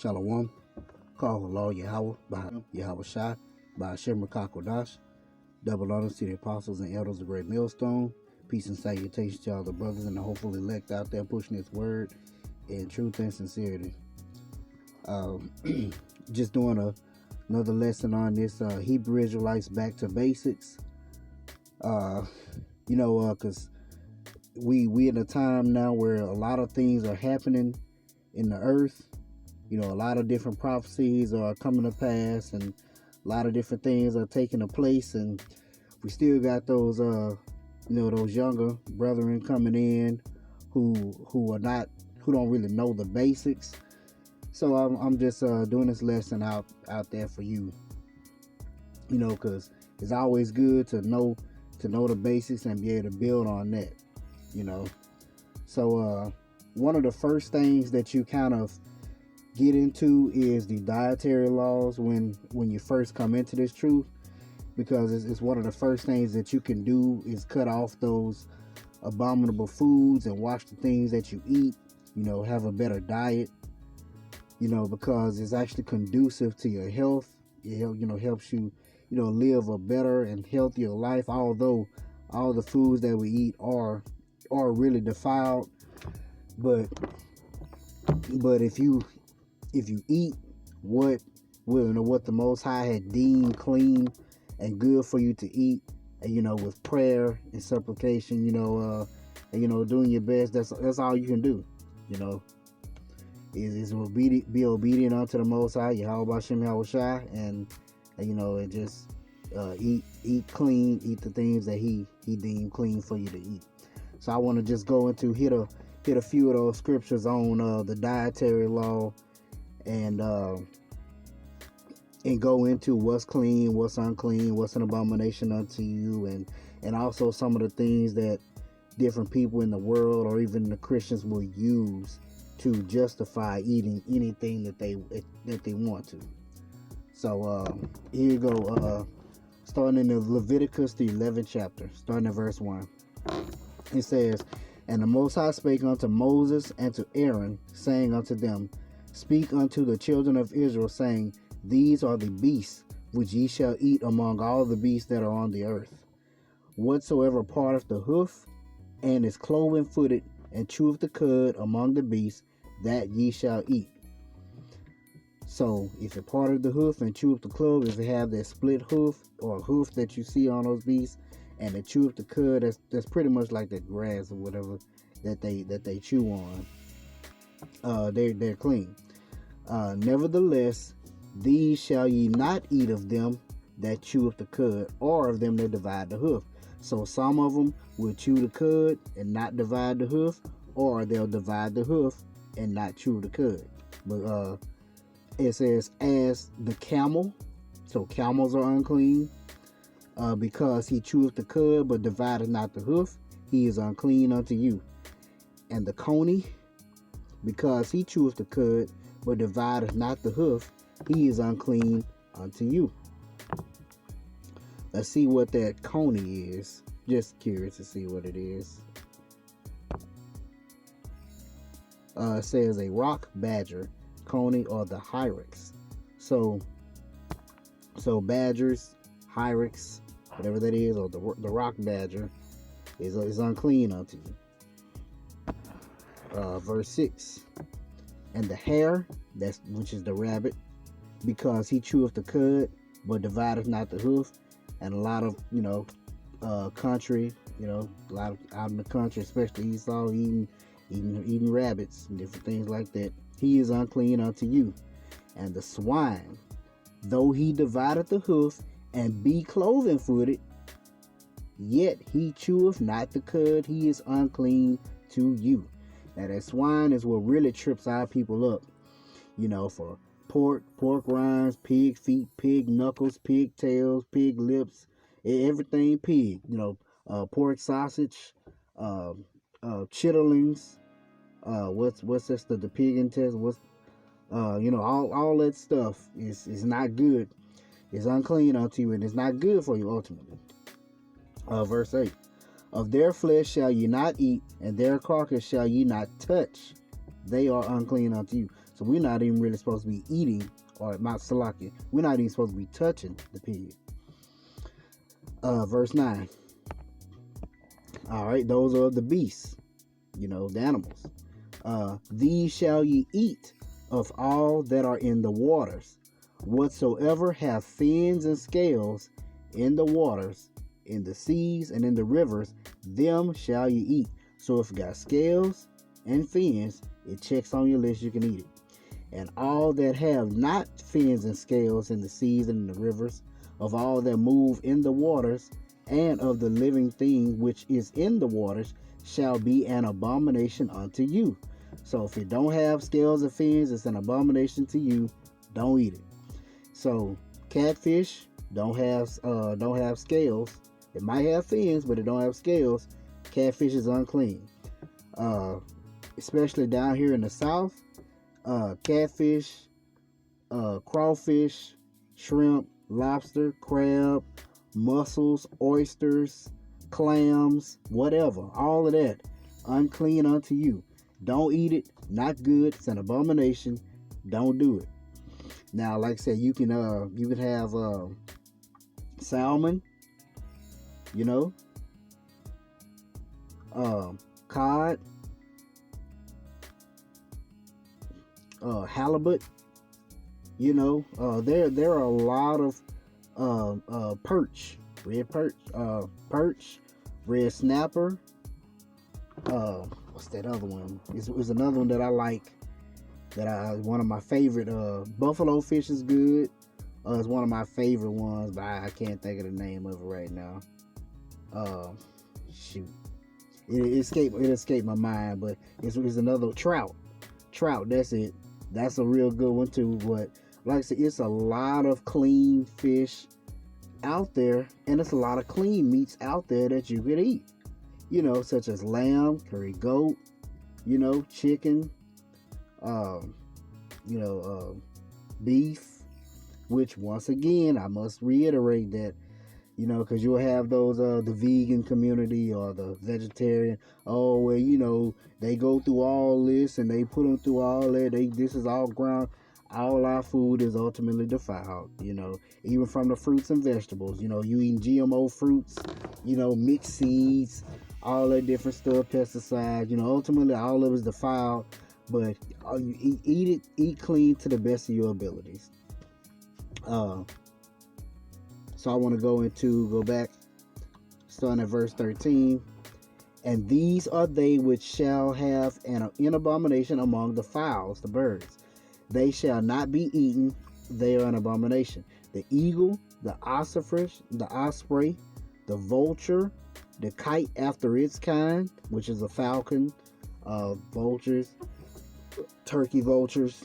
Shalom. Call Allah Yahweh by Yahweh Shai by Hashem Kodash. Double honors to the apostles and elders of Great Millstone. Peace and salutations to all the brothers and the hopeful elect out there pushing His word in truth and sincerity. Just doing another lesson on this Hebrew Israelites back to basics. Because we in a time now where a lot of things are happening in the earth. A lot of different prophecies are coming to pass, and a lot of different things are taking place, and we still got those those younger brethren coming in who don't really know the basics. So I'm just doing this lesson out there for you. Because it's always good to know the basics and be able to build on that. So one of the first things that you kind of get into is the dietary laws when you first come into this truth, because it's one of the first things that you can do is cut off those abominable foods and watch the things that you eat, have a better diet, because it's actually conducive to your health. It helps you, live a better and healthier life, although all the foods that we eat are really defiled. But if you eat what the Most High had deemed clean and good for you to eat, and with prayer and supplication, and doing your best, that's all you can do. Is be obedient unto the Most High, Yahweh Hashem Yahweh Shai, and just eat clean, eat the things that He deemed clean for you to eat. So I want to just go into hit a few of those scriptures on the dietary law, and go into what's clean, what's unclean, what's an abomination unto you, and also some of the things that different people in the world or even the Christians will use to justify eating anything that they want to. So here you go. Starting in the Leviticus, the 11th chapter, starting at verse 1. It says, "And the Most High spake unto Moses and to Aaron, saying unto them, Speak unto the children of Israel, saying, These are the beasts which ye shall eat among all the beasts that are on the earth. Whatsoever parteth the hoof, and is cloven-footed, and cheweth the cud among the beasts, that ye shall eat." So, if it parted the hoof and cheweth the clove, if it have that split hoof or hoof that you see on those beasts, and it cheweth the cud, that's pretty much like the grass or whatever that they chew on. They're clean. Nevertheless, these shall ye not eat of them that cheweth the cud, or of them that divide the hoof. So some of them will chew the cud and not divide the hoof, or they'll divide the hoof and not chew the cud. But it says, as the camel, so camels are unclean, because he cheweth the cud but divideth not the hoof, he is unclean unto you. And the coney, because he cheweth the cud but divideth not the hoof, he is unclean unto you. Let's see what that coney is. Just curious to see what it is. It says a rock badger, coney, or the hyrax. So badgers, hyrax, whatever that is, or the rock badger is unclean unto you. Verse 6. And the hare, which is the rabbit, because he cheweth the cud, but divideth not the hoof. And a lot of, country, a lot of out in the country, especially Esau, eating rabbits and different things like that. He is unclean unto you. And the swine, though he divideth the hoof, and be cloven-footed, yet he cheweth not the cud, he is unclean to you. Now that swine is what really trips our people up, for pork rinds, pig feet, pig knuckles, pig tails, pig lips, everything pig, pork sausage, chitterlings, what's this, the pig intestine, all that stuff is not good. It's unclean unto you, and it's not good for you ultimately. Verse 8. Of their flesh shall ye not eat, and their carcass shall ye not touch. They are unclean unto you. So we're not even really supposed to be eating, or not salaki. We're not even supposed to be touching the pig. Verse 9. All right, those are the beasts, the animals. These shall ye eat of all that are in the waters. Whatsoever have fins and scales in the waters, in the seas and in the rivers, them shall ye eat. So if it got scales and fins, it checks on your list, you can eat it. And all that have not fins and scales in the seas and in the rivers, of all that move in the waters, and of the living thing which is in the waters, shall be an abomination unto you. So if it don't have scales or fins, it's an abomination to you. Don't eat it. So catfish don't have scales. It might have fins, but it don't have scales. Catfish is unclean. Especially down here in the south, catfish, crawfish, shrimp, lobster, crab, mussels, oysters, clams, whatever, all of that, unclean unto you. Don't eat it. Not good. It's an abomination. Don't do it. Now, like I said, you can have salmon, cod, halibut. There are a lot of perch, red snapper. What's that other one? It was another one that I like. One of my favorite. Buffalo fish is good. It's one of my favorite ones, but I can't think of the name of it right now. Shoot, it escaped my mind, but it's another trout. That's it. That's a real good one too. But like I said, it's a lot of clean fish out there, and it's a lot of clean meats out there that you could eat. Such as lamb, curry goat, chicken, beef, which once again, I must reiterate that, because you'll have those, the vegan community or the vegetarian, they go through all this and they put them through all that. This is all ground. All our food is ultimately defiled, even from the fruits and vegetables. You eating GMO fruits, mixed seeds, all that different stuff, pesticides. Ultimately, all of it is defiled. But you eat clean to the best of your abilities. So I want to go back, starting at verse 13. And these are they which shall have an abomination among the fowls, the birds. They shall not be eaten, they are an abomination. The eagle, the ossifish, the osprey, the vulture, the kite after its kind, which is a falcon, vultures, turkey vultures,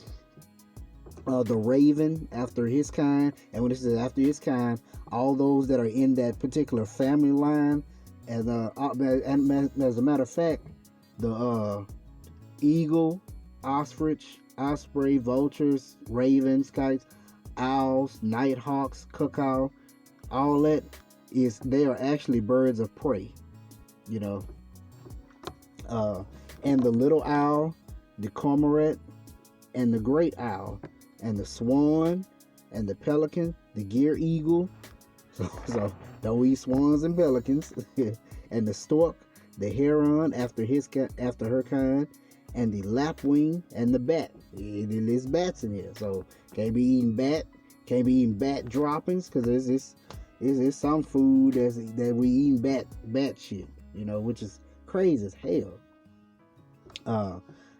the raven after his kind. And when it says after his kind, all those that are in that particular family line. And as a matter of fact, the eagle, ostrich, osprey, vultures, ravens, kites, owls, nighthawks, cuckoo, all that they are actually birds of prey, and the little owl, the cormorant, and the great owl, and the swan, and the pelican, the gear eagle. So don't eat swans and pelicans. And the stork, the heron after her kind, and the lapwing and the bat. It lists bats in here, so can't be eating bat droppings, because there's some food that we eating bat shit, which is crazy as hell.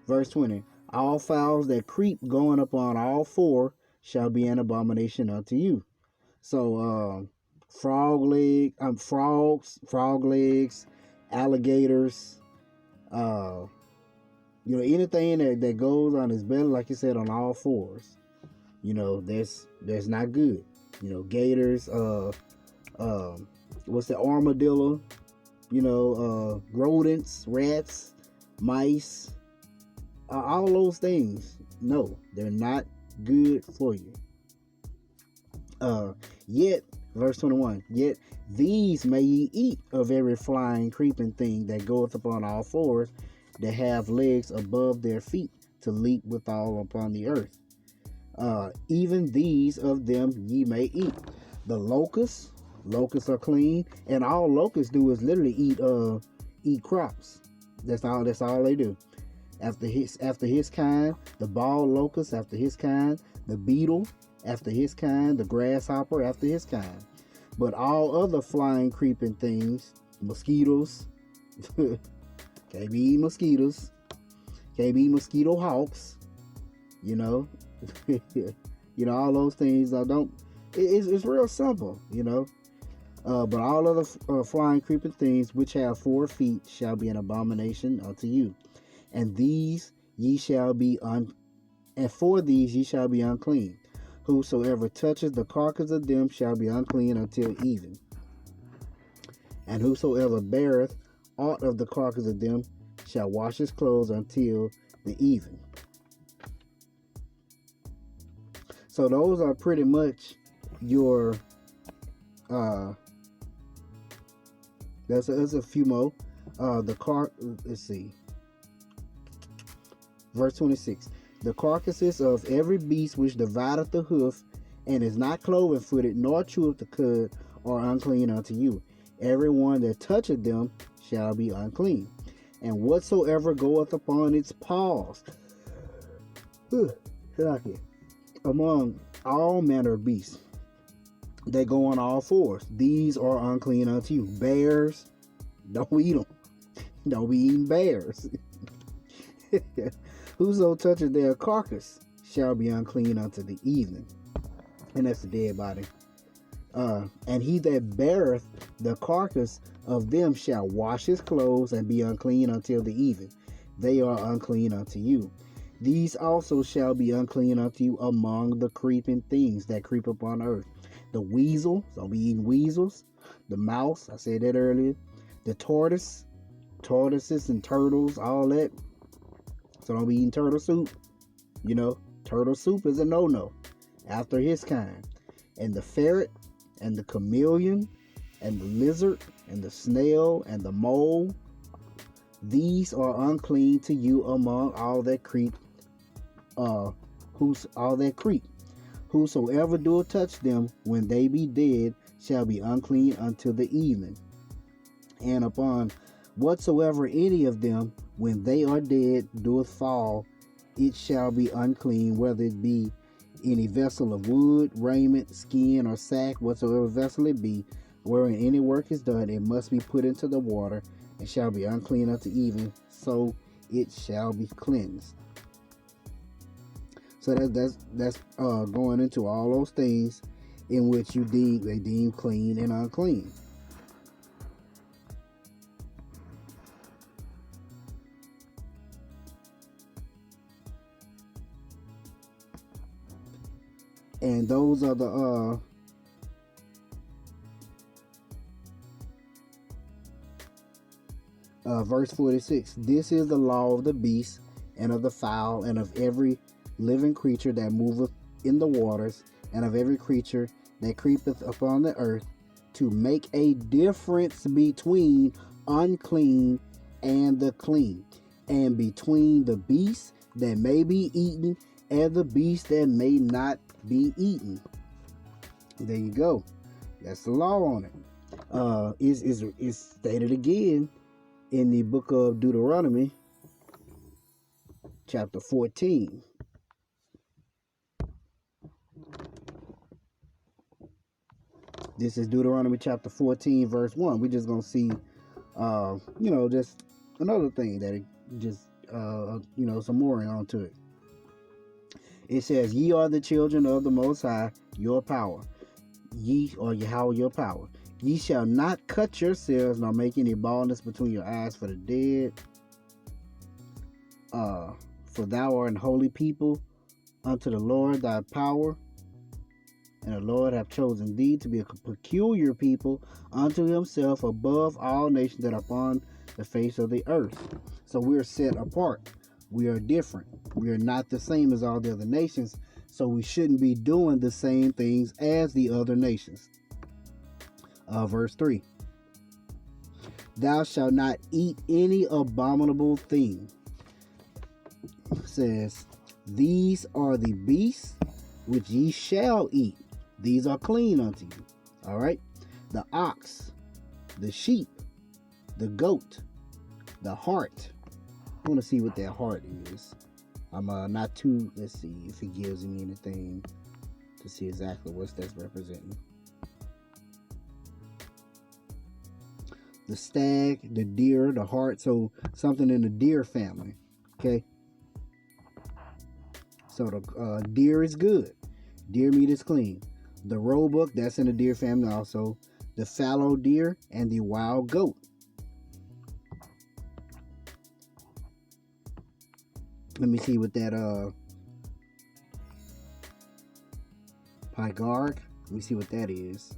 Verse 20. All fowls that creep going upon all four shall be an abomination unto you. So frogs, frog legs, alligators, anything that goes on his belly, like you said, on all fours, that's not good. Gators, what's the armadillo, rodents, rats, mice, all those things. No, they're not good for you. Yet, verse 21, yet these may ye eat of every flying, creeping thing that goeth upon all fours, that have legs above their feet, to to leap withal upon the earth. Even these of them ye may eat. The locusts are clean, and all locusts do is literally eat crops. That's all they do. After his kind, the bald locust after his kind, the beetle after his kind, the grasshopper after his kind. But all other flying, creeping things, mosquitoes, can't be eating mosquitoes, can't be mosquito hawks, you know, all those things. It's real simple, But all other flying, creeping things which have 4 feet shall be an abomination unto you, and for these ye shall be unclean. Whosoever touches the carcass of them shall be unclean until even. And whosoever beareth aught of the carcass of them shall wash his clothes until the even. So those are pretty much your there's a few more. Let's see. Verse 26. The carcasses of every beast which divideth the hoof, and is not cloven footed, nor cheweth the cud, are unclean unto you. Every one that toucheth them shall be unclean. And whatsoever goeth upon its paws, among all manner of beasts, they go on all fours. These are unclean unto you. Bears, don't eat them. Don't be eating bears. Whoso toucheth their carcass shall be unclean unto the even. And that's the dead body. And he that beareth the carcass of them shall wash his clothes and be unclean until the even. They are unclean unto you. These also shall be unclean unto you among the creeping things that creep upon earth. The weasel, don't be eating weasels. The mouse, I said that earlier. The tortoises and turtles, all that. So don't be eating turtle soup. Turtle soup is a no-no after his kind. And the ferret and the chameleon and the lizard and the snail and the mole, these are unclean to you among all that creep. Whosoever doeth touch them when they be dead shall be unclean until the even. And upon whatsoever any of them when they are dead doeth fall, it shall be unclean, whether it be any vessel of wood, raiment, skin, or sack, whatsoever vessel it be, wherein any work is done, it must be put into the water, and shall be unclean unto even, so it shall be cleansed. So that's going into all those things in which they deem clean and unclean. And those are the verse 46. This is the law of the beast and of the fowl and of every living creature that moveth in the waters, and of every creature that creepeth upon the earth, to make a difference between unclean and the clean, and between the beasts that may be eaten and the beasts that may not be eaten. There you go. That's the law on it. Is stated again in the book of Deuteronomy, chapter 14. This is Deuteronomy chapter 14, verse 1. We're just going to see, just another thing that it just, some more onto it. It says, ye are the children of the Most High, your power. Ye or Yahweh, your power. Ye shall not cut yourselves, nor make any baldness between your eyes for the dead. For thou art an holy people unto the Lord thy power. And the Lord hath chosen thee to be a peculiar people unto himself above all nations that are upon the face of the earth. So we're set apart. We are different. We are not the same as all the other nations. So we shouldn't be doing the same things as the other nations. Verse 3. Thou shalt not eat any abominable thing. says, these are the beasts which ye shall eat. These are clean unto you. All right. The ox, the sheep, the goat, the hart. I want to see what that hart is. I'm not too, let's see if it gives me anything to see exactly what that's representing. The stag, the deer, the hart. So something in the deer family. Okay. So the deer is good. Deer meat is clean. The roebuck, that's in the deer family also. The fallow deer and the wild goat. Let me see what that pygard. Let me see what that is.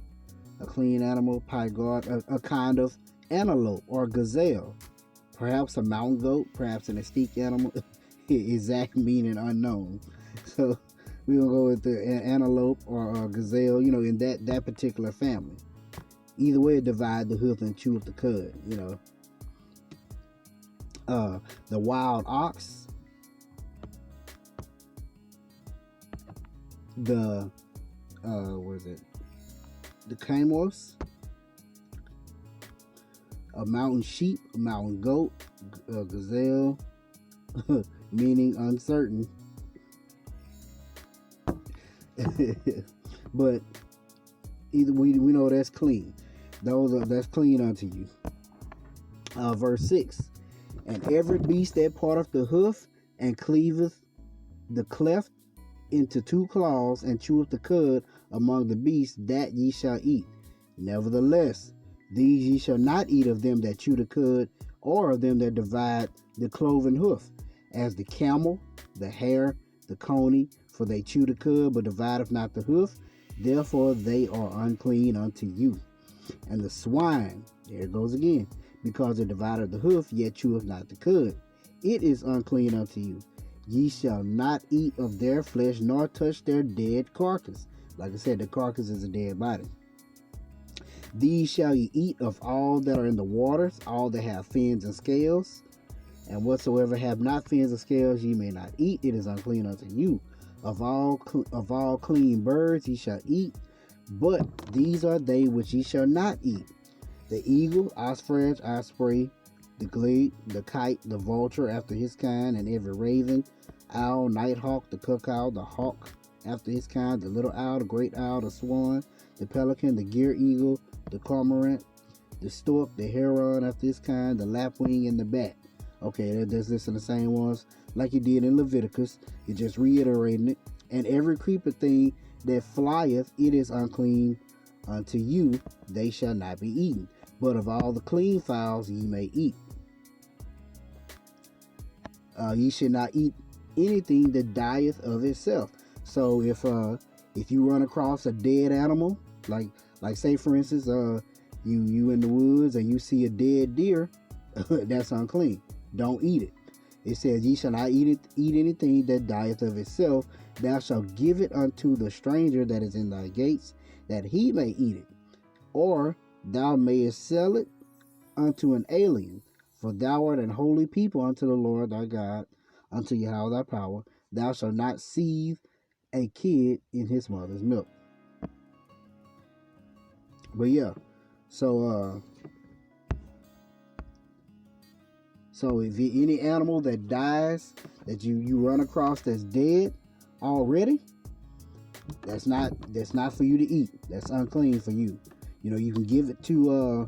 A clean animal, pygard, a kind of antelope or gazelle. Perhaps a mountain goat, perhaps an extinct animal. Exact meaning unknown. So we're gonna go with the antelope or gazelle, in that particular family. Either way, divide the hoof and chew up the cud, The wild ox, the what is it? The camels, a mountain sheep, a mountain goat, a gazelle, meaning uncertain. But either we know that's clean. That's clean unto you. Verse 6. And every beast that parteth the hoof and cleaveth the cleft into two claws and cheweth the cud among the beasts, that ye shall eat. Nevertheless, these ye shall not eat of them that chew the cud, or of them that divide the cloven hoof, as the camel, the hare, the coney, for they chew the cud, but divideth not the hoof, therefore they are unclean unto you. And the swine, there it goes again, because it divideth the hoof, yet cheweth not the cud, it is unclean unto you. Ye shall not eat of their flesh, nor touch their dead carcass. Like I said, the carcass is a dead body. These shall ye eat of all that are in the waters, all that have fins and scales, and whatsoever have not fins and scales ye may not eat, it is unclean unto you. Of all clean birds ye shall eat, but these are they which ye shall not eat: the eagle, osprey, the glade, the kite, the vulture after his kind, and every raven, owl, nighthawk, the cuckow, the hawk after his kind, the little owl, the great owl, the swan, the pelican, the gear eagle, the cormorant, the stork, the heron after his kind, the lapwing, and the bat. Okay, that's listing the same ones like you did in Leviticus. You're just reiterating it. And every creeper thing that flieth, it is unclean unto you, they shall not be eaten. But of all the clean fowls ye may eat. Ye should not eat anything that dieth of itself. So if you run across a dead animal, like say for instance, you in the woods and you see a dead deer, that's unclean. Don't eat it. It says, ye shall not eat anything that dieth of itself. Thou shalt give it unto the stranger that is in thy gates, that he may eat it. Or thou mayest sell it unto an alien, for thou art an holy people unto the Lord thy God, unto Yahweh thy power. Thou shalt not seethe a kid in his mother's milk. But yeah, so if any animal that dies that you run across that's dead already, that's not for you to eat. That's unclean for you. You can give it to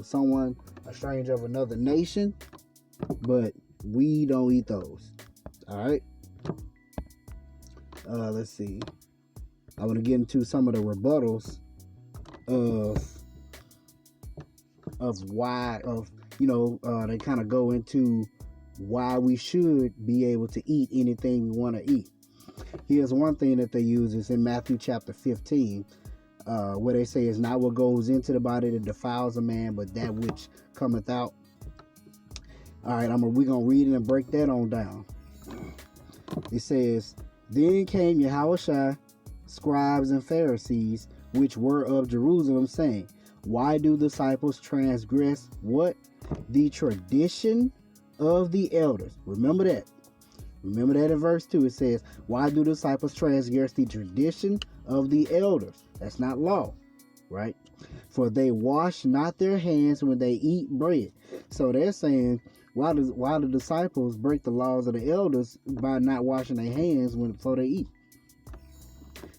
someone, a stranger of another nation, but we don't eat those. All right. Let's see. I want to get into some of the rebuttals of why they kind of go into why we should be able to eat anything we want to eat. Here's one thing that they use is in Matthew chapter 15, where they say it's not what goes into the body that defiles a man, but that which cometh out. All right, we're going to read it and break that on down. It says, then came Yahushua, scribes and Pharisees, which were of Jerusalem, saying, why do disciples transgress what? The tradition of the elders. Remember that. Remember that in verse 2 it says, why do disciples transgress the tradition of the elders? That's not law, right? For they wash not their hands when they eat bread. So they're saying, why do disciples break the laws of the elders by not washing their hands before they eat?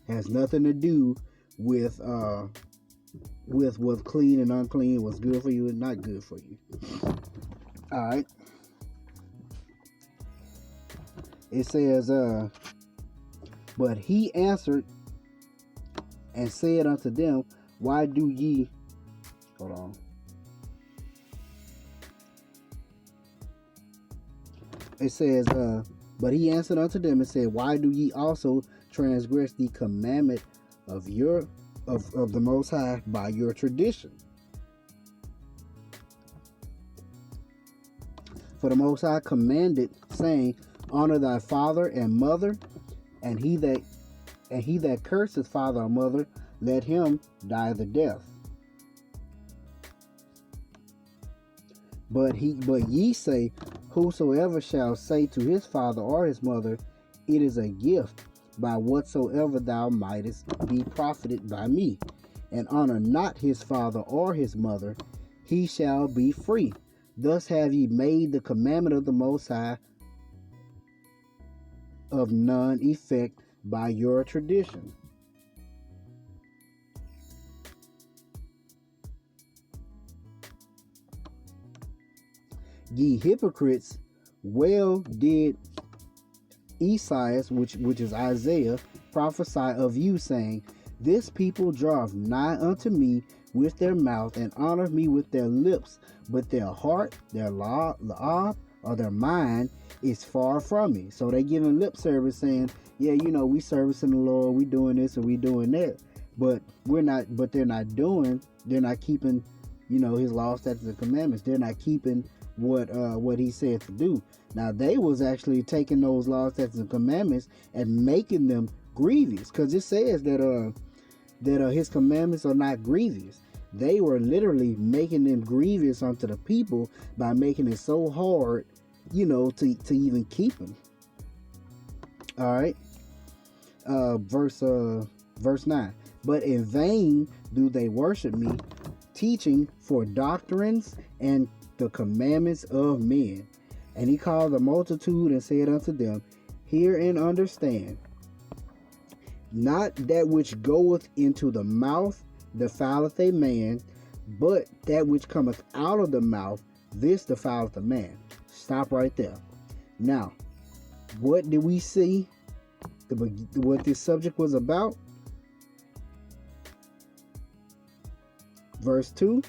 It has nothing to do with what's clean and unclean, what's good for you and not good for you. All right. It says, but he answered and said unto them, why do ye, hold on. It says, but he answered unto them and said, why do ye also transgress the commandment of the Most High by your tradition? For the Most High commanded, saying, honor thy father and mother, and he that curseth father or mother, let him die the death. But ye say, whosoever shall say to his father or his mother, it is a gift, by whatsoever thou mightest be profited by me, and honor not his father or his mother, he shall be free. Thus have ye made the commandment of the Most High of none effect by your tradition. Ye hypocrites, well did Esaias, which is Isaiah, prophesy of you, saying, this people draweth nigh unto me with their mouth, and honor me with their lips, but their heart, their law, or their mind is far from me. So they giving lip service, saying, yeah, we servicing the Lord, we doing this and we doing that, but they're not keeping, his law, statutes, and commandments. They're not keeping what he said to do. Now they was actually taking those laws, statutes, and commandments and making them grievous, because it says that his commandments are not grievous. They were literally making them grievous unto the people by making it so hard, to even keep them. All right. Verse 9. But in vain do they worship me, teaching for doctrines and the commandments of men. And he called the multitude and said unto them, hear and understand. Not that which goeth into the mouth defileth a man, but that which cometh out of the mouth, this defileth a man. Stop right there. Now, what did we see? What this subject was about? Verse 2.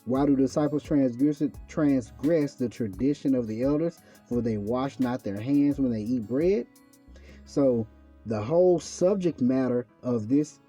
Why do disciples transgress the tradition of the elders? For they wash not their hands when they eat bread. So the whole subject matter of this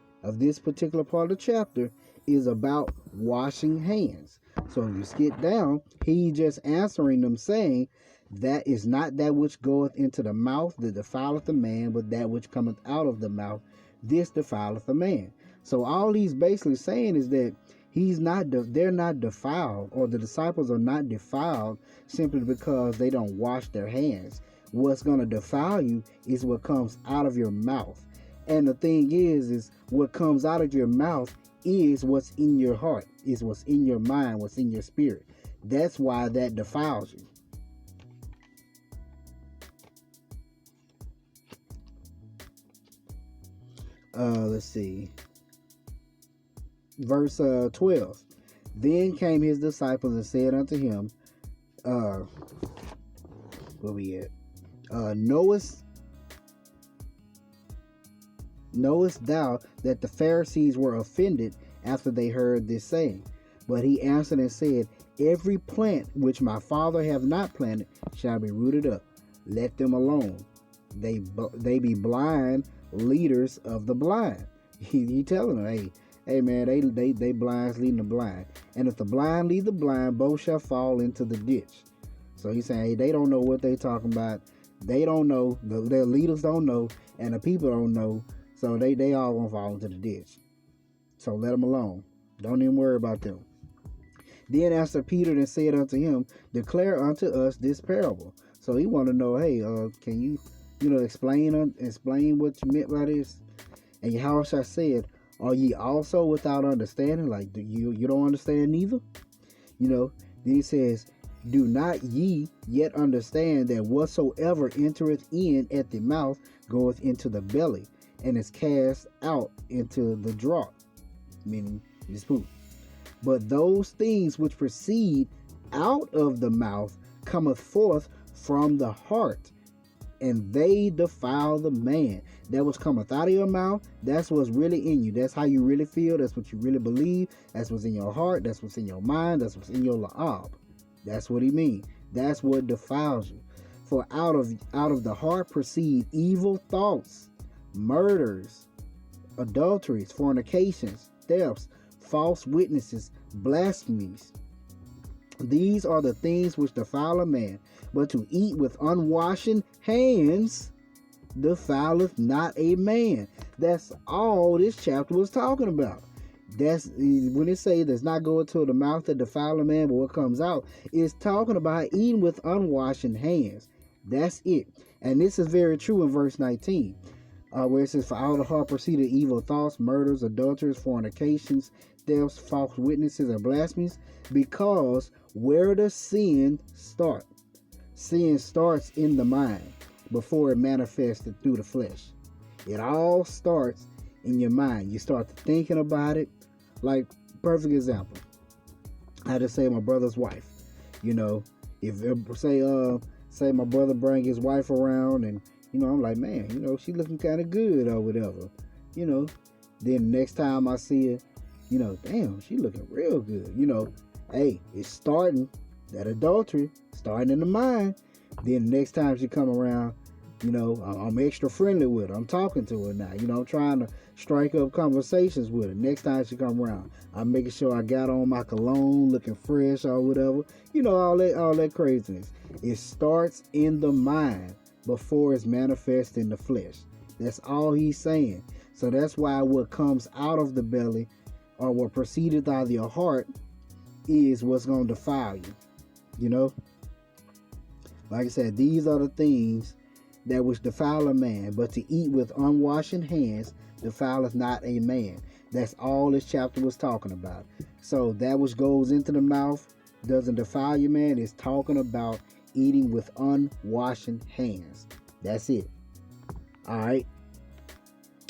particular part of the chapter is about washing hands. So if you skip down, he just answering them, saying, that is not that which goeth into the mouth that defileth a man, but that which cometh out of the mouth, this defileth a man. So all he's basically saying is that they're not defiled, or the disciples are not defiled simply because they don't wash their hands. What's going to defile you is what comes out of your mouth. And the thing is what comes out of your mouth is what's in your heart, is what's in your mind, what's in your spirit. That's why that defiles you. Let's see. Verse 12. Then came his disciples and said unto him, where we at? Knowest thou that the Pharisees were offended after they heard this saying? But he answered and said, every plant which my Father have not planted shall be rooted up. Let them alone. They be blind leaders of the blind. He telling them, hey man, they blinds leading the blind. And if the blind lead the blind, both shall fall into the ditch. So he's saying, hey, they don't know what they talking about. They don't know. Their leaders don't know, and the people don't know. So they all gonna fall into the ditch. So let them alone. Don't even worry about them. Then answered Peter and said unto him, declare unto us this parable. So he want to know, hey, can you, explain what you meant by this? And Yahushua said, are ye also without understanding? Like, you don't understand neither? Then he says, do not ye yet understand that whatsoever entereth in at the mouth goeth into the belly, and is cast out into the draught, meaning his poop. But those things which proceed out of the mouth cometh forth from the heart, and they defile the man. That which cometh out of your mouth, that's what's really in you. That's how you really feel. That's what you really believe. That's what's in your heart. That's what's in your mind. That's what's in your la'ab. That's what he means. That's what defiles you. For out of the heart proceed evil thoughts, murders, adulteries, fornications, thefts, false witnesses, blasphemies. These are the things which defile a man. But to eat with unwashen hands defileth not a man. That's all this chapter was talking about. That's when it say does not go into the mouth that defile a man, but what comes out is talking about eating with unwashen hands. That's it. And this is very true in verse 19, where it says, for out of the heart proceeded evil thoughts, murders, adulteries, fornications, thefts, false witnesses, and blasphemies. Because where does sin start? Sin starts in the mind before it manifested through the flesh. It all starts in your mind. You start thinking about it. Like, perfect example, I just say my brother's wife. If say my brother bring his wife around, and I'm like, man, she looking kind of good or whatever. Then the next time I see her, damn, she looking real good. Hey, it's starting, that adultery starting in the mind. Then the next time she come around, I'm extra friendly with her. I'm talking to her now. I'm trying to strike up conversations with her. Next time she come around, I'm making sure I got on my cologne, looking fresh or whatever. All that craziness. It starts in the mind before it's manifest in the flesh. That's all he's saying. So that's why what comes out of the belly, or what proceedeth out of your heart, is what's going to defile you. Like I said, these are the things that which defile a man, but to eat with unwashen hands defileth not a man. That's all this chapter was talking about. So that which goes into the mouth doesn't defile you, man. It's talking about eating with unwashen hands. That's it. All right.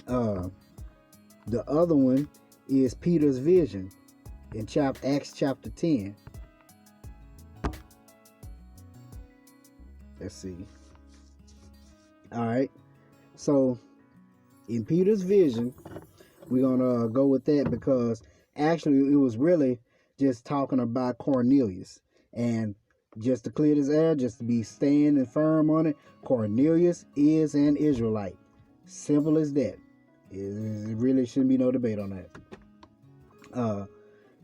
The other one is Peter's vision in Acts chapter 10. Let's see. All right. So in Peter's vision, we're going to go with that because actually it was really just talking about Cornelius. And just to clear this air, just to be standing firm on it, Cornelius is an Israelite. Simple as that. It really shouldn't be no debate on that.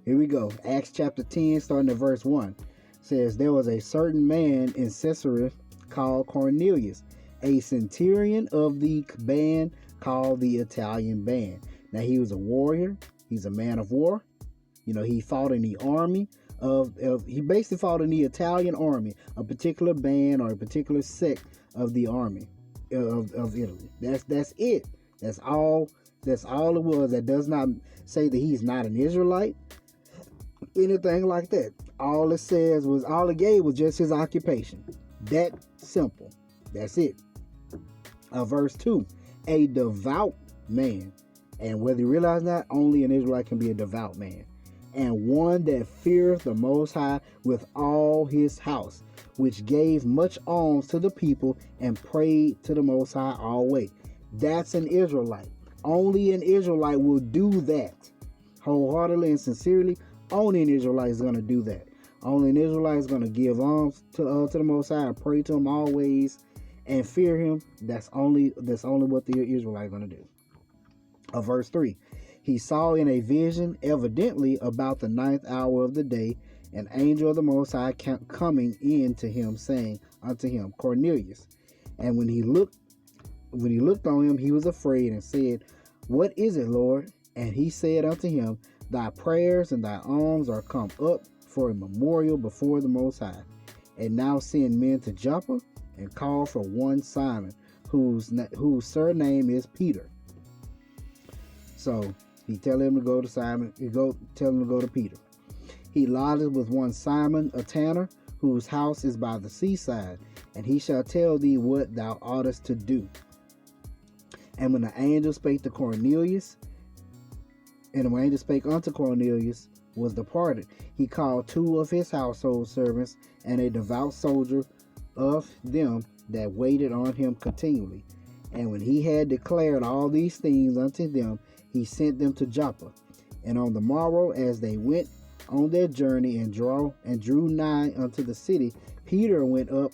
Here we go. Acts chapter 10, starting at verse 1. Says, there was a certain man in Caesarea called Cornelius, a centurion of the band called the Italian band. Now he was a warrior. He's a man of war. He fought in the army he basically fought in the Italian army, a particular band or a particular sect of the army of Italy. That's it. That's all it was. That does not say that he's not an Israelite, anything like that. All it gave was just his occupation. That simple. That's it. Verse 2, a devout man. And whether you realize that, only an Israelite can be a devout man. And one that feareth the Most High with all his house, which gave much alms to the people and prayed to the Most High always. That's an Israelite. Only an Israelite will do that. Wholeheartedly and sincerely, only an Israelite is going to do that. Only an Israelite is going to give alms to the Most High and pray to him always and fear him. That's only what the Israelite is going to do. Verse 3. He saw in a vision, evidently about the 9th hour of the day, an angel of the Most High coming in to him, saying unto him, Cornelius. And when he looked on him, he was afraid and said, What is it, Lord? And he said unto him, Thy prayers and thy alms are come up for a memorial before the Most High. And now send men to Joppa and called for one Simon, whose surname is Peter. So he tell him to go to Simon. Tell him to go to Peter. He lodges with one Simon, a tanner, whose house is by the seaside, and he shall tell thee what thou oughtest to do. And when the angel spake to Cornelius, and when the angel spake unto Cornelius was departed, he called 2 of his household servants and a devout soldier of them that waited on him continually. And when he had declared all these things unto them, he sent them to Joppa. And on the morrow, as they went on their journey and drew nigh unto the city, Peter went up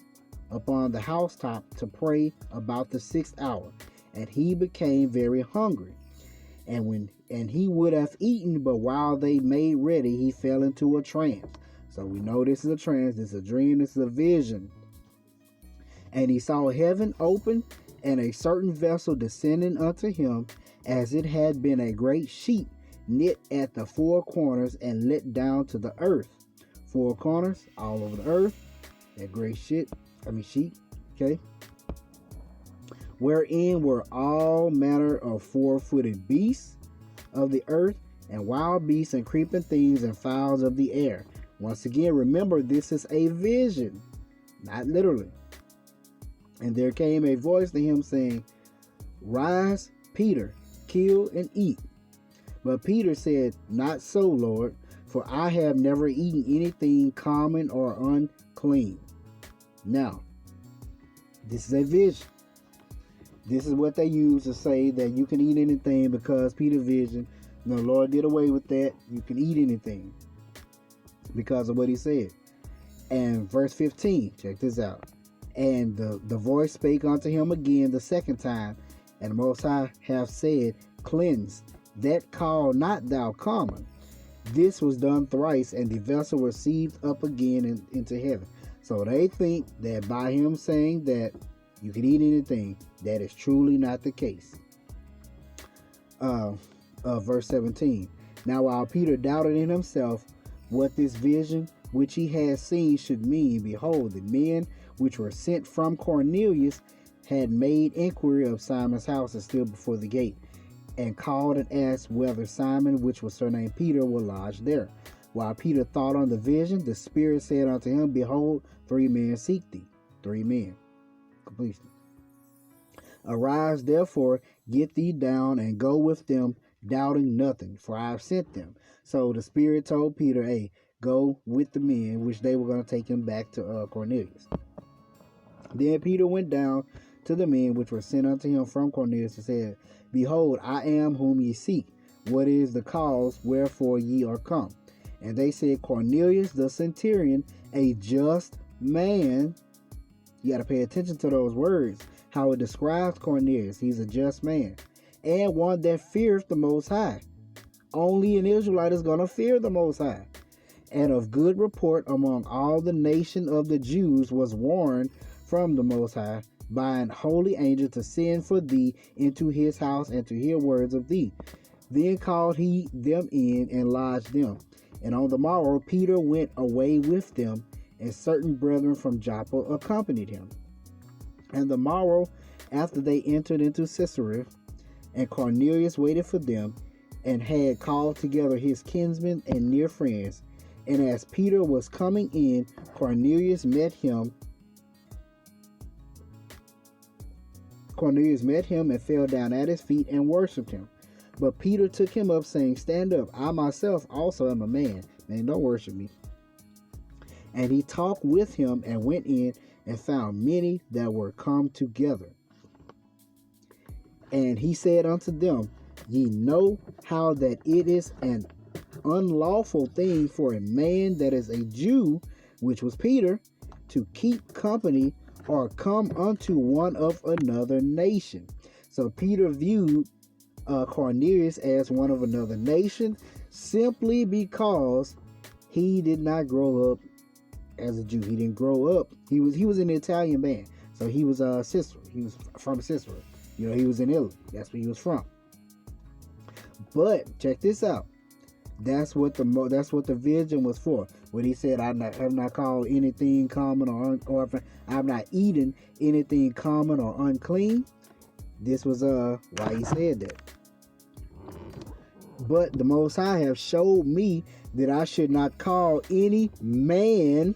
upon the housetop to pray about the 6th hour, and he became very hungry. And he would have eaten, but while they made ready, he fell into a trance. So we know this is a trance, this is a dream, this is a vision. And he saw heaven open, and a certain vessel descending unto him, as it had been a great sheet knit at the 4 corners and let down to the earth. 4 corners all over the earth. That great sheet. Okay. Wherein were all manner of 4-footed beasts of the earth, and wild beasts, and creeping things, and fowls of the air. Once again, remember, this is a vision, not literally. And there came a voice to him saying, Rise, Peter, kill and eat. But Peter said, Not so, Lord, for I have never eaten anything common or unclean. Now, this is a vision. This is what they use to say that you can eat anything, because Peter's vision, the Lord did away with that. You can eat anything because of what he said. And verse 15, check this out. And the voice spake unto him again the second time, and the Most High hath said, Cleanse, that call not thou common. This was done thrice, and the vessel received up again into heaven. So they think that by him saying that you can eat anything, that is truly not the case. Verse 17. Now while Peter doubted in himself what this vision which he had seen should mean, behold, the men which were sent from Cornelius had made inquiry of Simon's house, and stood before the gate, and called and asked whether Simon, which was surnamed Peter, were lodged there. While Peter thought on the vision, the Spirit said unto him, Behold, 3 men seek thee. 3 men. Completion. Arise, therefore, get thee down, and go with them, doubting nothing, for I have sent them. So the Spirit told Peter, hey, go with the men, which they were going to take him back to Cornelius. Then Peter went down to the men which were sent unto him from Cornelius, and said, Behold, I am whom ye seek. What is the cause wherefore ye are come? And they said, Cornelius the centurion, a just man. You got to pay attention to those words, how it describes Cornelius. He's a just man, and one that feareth the Most High. Only an Israelite is going to fear the Most High. And of good report among all the nation of the Jews, was warned from the Most High by an holy angel to send for thee into his house, and to hear words of thee. Then called he them in, and lodged them. And on the morrow Peter went away with them, and certain brethren from Joppa accompanied him. And the morrow after they entered into Caesarea, and Cornelius waited for them, and had called together his kinsmen and near friends. And as Peter was coming in, Cornelius met him and fell down at his feet and worshipped him. But Peter took him up, saying, Stand up, I myself also am a man. Man, don't worship me. And he talked with him, and went in, and found many that were come together. And he said unto them, Ye know how that it is an unlawful thing for a man that is a Jew, which was Peter, to keep company or come unto one of another nation. So Peter viewed Cornelius as one of another nation, simply because he did not grow up as a Jew. He didn't grow up. He was in the Italian band, so he was Sicily. He was from Sicily. You know, he was in Italy. That's where he was from. But check this out. That's what the vision was for. When he said, have not called anything common or if I've not eaten anything common or unclean. This was why he said that. But the Most High have showed me that I should not call any man.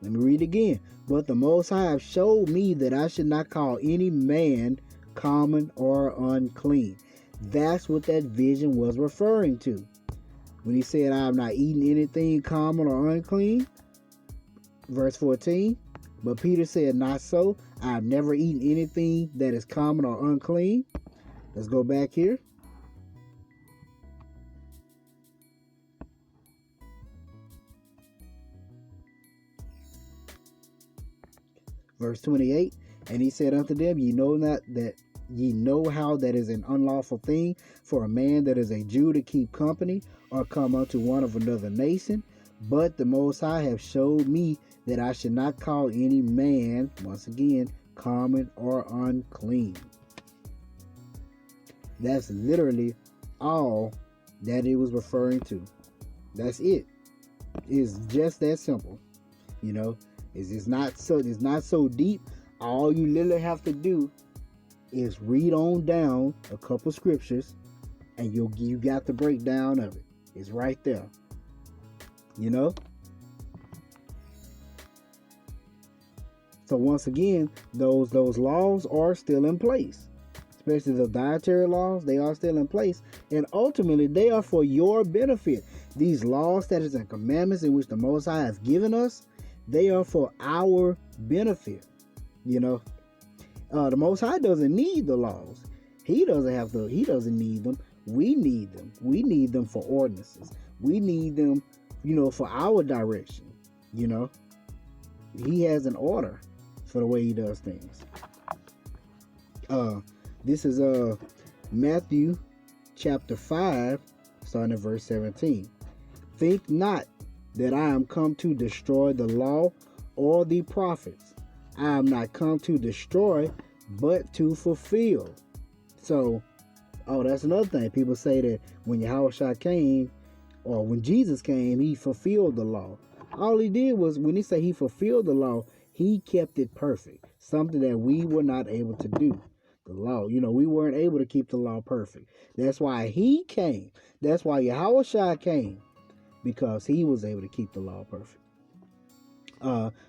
Let me read again. But the Most High have showed me that I should not call any man common or unclean. That's what that vision was referring to. When he said, I have not eaten anything common or unclean. Verse 14. But Peter said, not so. I have never eaten anything that is common or unclean. Let's go back here. Verse 28. And he said unto them, ye know how that is an unlawful thing for a man that is a Jew to keep company or come unto one of another nation. But the Most High have showed me that I should not call any man, once again, common or unclean. That's literally all that it was referring to. That's it. It's just that simple. You know, it's not so deep. All you literally have to do is read on down a couple scriptures, and you got the breakdown of it. It's right there. You know? So once again, those laws are still in place. Especially the dietary laws, they are still in place. And ultimately, they are for your benefit. These laws, statutes, and commandments in which the Most High has given us, they are for our benefit. You know? The Most High doesn't need the laws. He doesn't need them. We need them. We need them for ordinances. We need them, for our direction. He has an order for the way he does things. This is Matthew chapter 5, starting at verse 17. Think not that I am come to destroy the law or the prophets. I am not come to destroy, but to fulfill. So, that's another thing. People say that when Yahushua came, or when Jesus came, he fulfilled the law. All he did was, when he said he fulfilled the law, he kept it perfect. Something that we were not able to do. The law, we weren't able to keep the law perfect. That's why he came. That's why Yahushua came. Because he was able to keep the law perfect.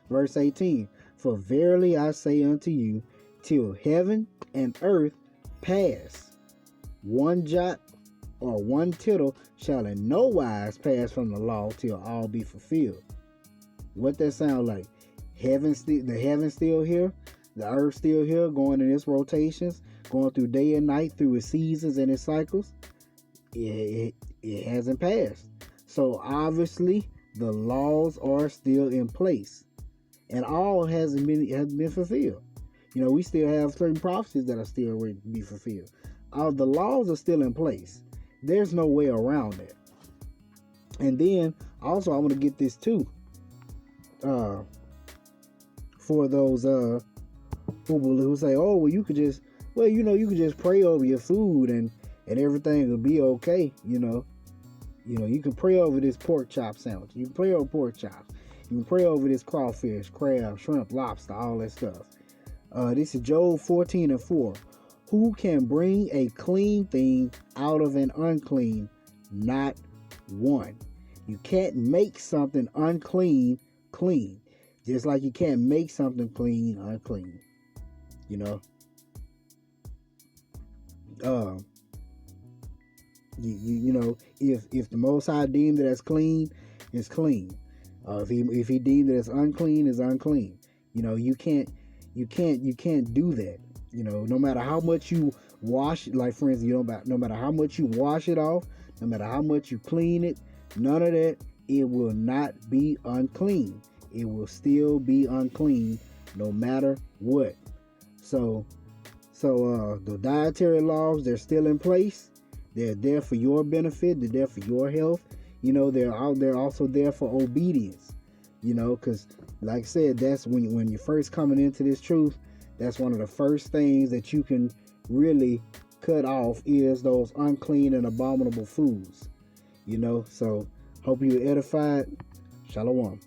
Verse 18. For verily I say unto you, till heaven and earth pass, one jot or one tittle shall in no wise pass from the law till all be fulfilled. What that sound like? The heaven still here, the earth still here, going in its rotations, going through day and night, through its seasons and its cycles. It hasn't passed. So obviously the laws are still in place, and all hasn't been fulfilled. We still have certain prophecies that are still ready to be fulfilled. The laws are still in place. There's no way around that. And then also I want to get this too. For those who say, oh, well, you could just pray over your food and everything will be okay. You can pray over this pork chop sandwich. You can pray over pork chops. You can pray over this crawfish, crab, shrimp, lobster, all that stuff. This is Job 14:4. Who can bring a clean thing out of an unclean? Not one. You can't make something unclean clean. Just like you can't make something clean unclean. If the Most High deemed it as clean, it's clean. If he deemed it as unclean, it's unclean. You can't do that. No matter how much you wash, like for instance, no matter how much you wash it off, no matter how much you clean it, none of that, it will not be unclean. It will still be unclean no matter what. So the dietary laws, they're still in place. They're there for your benefit. They're there for your health. They're also there for obedience. Because like I said, that's when you're first coming into this truth. That's one of the first things that you can really cut off is those unclean and abominable foods. So Hope you're edified. Shalom.